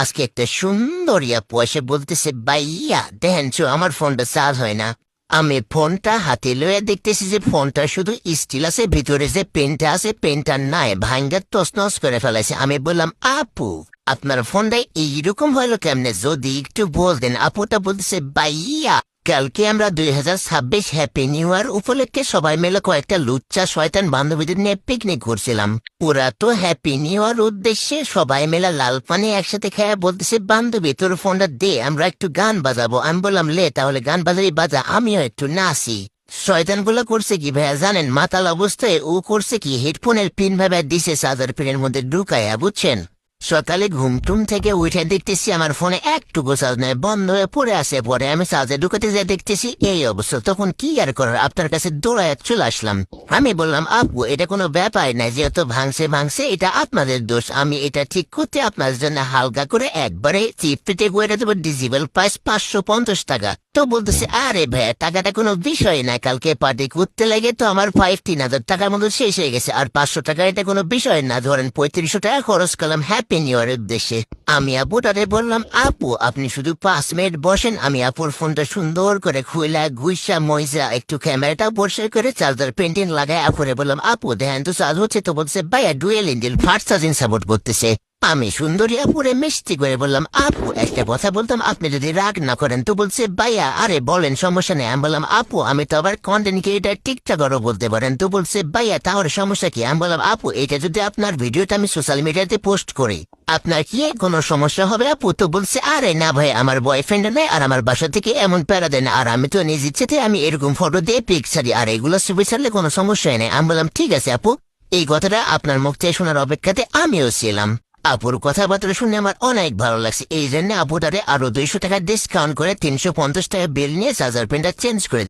আজকে একটা সুন্দরী আপু এসে বলতেছে, ভাইয়া দেখেন চো আমার ফোনটা চার্জ হয় না। আমি ফোনটা হাতে লয়ে দেখতেছি যে ফোনটা শুধু স্টিল আছে, ভিতরে যে পেনটা আছে পেনটা নাই, ভাঙ্গা তছনছ করে ফেলাইছে। আমি বললাম, আপু আপনার ফোনটা এইরকম হলো কেমনে, যদি একটু বলতেন। আপুটা বলতেছে, ভাইয়া কালকে আমরা 2026 হ্যাপি নিউ ইয়ার উপলক্ষে সবাই মিলে কয়েকটা লুচ্চা শয়তান বান্ধবীদের নিয়ে পিকনিক করছিলাম। ওরা তো হ্যাপি নিউ ইয়ার উদ্দেশ্যে সবাই মিলে লাল পানি একসাথে খেয়ে বলতেছে, বান্ধবী তোর ফোনটা দে আমরা একটু গান বাজাবো। আমি বললাম, লে তাহলে গান বাজাবি বাজা, আমিও একটু নাচি। শয়তানগুলো করছে কি ভাইয়া জানেন, মাতাল অবস্থায় ও করছে কি, হেডফোনের পিন ভাবে দিছে চার্জার পিনের মধ্যে ঢুকায়া, বুঝছেন। সকালে ঘুমটুম থেকে উঠে দেখতেছি আমার ফোনে একটুকু চার্জ নেই, বন্ধ হয়ে পড়ে আসে। পরে আমি চার্জে ঢুকাতে যেয়ে দেখতেছি এই অবস্থা। তখন কি আর করার, আপনার কাছে দৌড়ায় চলে আসলাম। আমি বললাম, আপু এটা কোনো ব্যাপার নাই, যেহেতু ভাঙছে এটা আপনাদের দোষ। আমি এটা ঠিক করতে আপনার জন্য হালকা করে একবারে চিপতে করে দেবো, ডিজিবল প্রাইস 550 টাকা। তো বলতেছে, আরে ভাই টাকাটা কোনো বিষয় না, কালকে পার্টি করতে লাগে তো আমার 15,000 টাকার মতো শেষ হয়ে গেছে, আর 500 টাকা এটা কোনো বিষয় না, ধরেন 3500 টাকা খরচ করলাম হ্যাপি নিউ ইয়ারের উদ্দেশ্যে। আমি আপুটারে বললাম, আপু আপনি শুধু 5 মিনিট বসেন, আমি আপুর ফোনটা সুন্দর করে খুইলা গুইসা মইসা একটু ক্যামেরাটা পরিষ্কার করে চার্জার পেন্টিং লাগায় আপুরে বললাম, আপু দেখেন তো চার্জ হচ্ছে। তো বলছে, ভাইয়া dual engine fast charging support করতেছে। আমি সুন্দরী আপুরে মিষ্টি করে বললাম, আপু একটা কথা বলতাম আপনি যদি রাগ না করেন। তো বলছে, ভাইয়া আরে বলেন সমস্যা নেই। আমি বললাম, আপু আমি তো আবার কন্টেন্ট ক্রিয়েটার, টিকটকারও বলতে পারেন। তো বলছে, ভাইয়া তাহলে সমস্যা কি। আমি বললাম, আপু এটা যদি আপনার ভিডিওটা আমি সোশ্যাল মিডিয়াতে পোস্ট করি আপনার কি কোনো সমস্যা হবে আপু। তো বলছে, আরে না ভাই আমার বয়ফ্রেন্ড নেই, আর আমার বাসা থেকে এমন প্যারা দেয় না, আর আমি তো নিজ ইচ্ছেতে আমি এরকম ফটো দিয়ে পিক ছাড়ি, আর এগুলো ছবি ছাড়লে কোনো সমস্যাই নেই। আমি বললাম, ঠিক আছে আপু, এই কথাটা আপনার মুখ থেকে শোনার অপেক্ষাতে আমিও ছিলাম। আপুর কথাবার্তা শুনে আমার অনেক ভালো লাগছে, এই জন্য আপুটারে আরো 200 টাকা ডিসকাউন্ট করে 350 টাকা বিল নিয়ে চার্জার পেনটা চেঞ্জ করে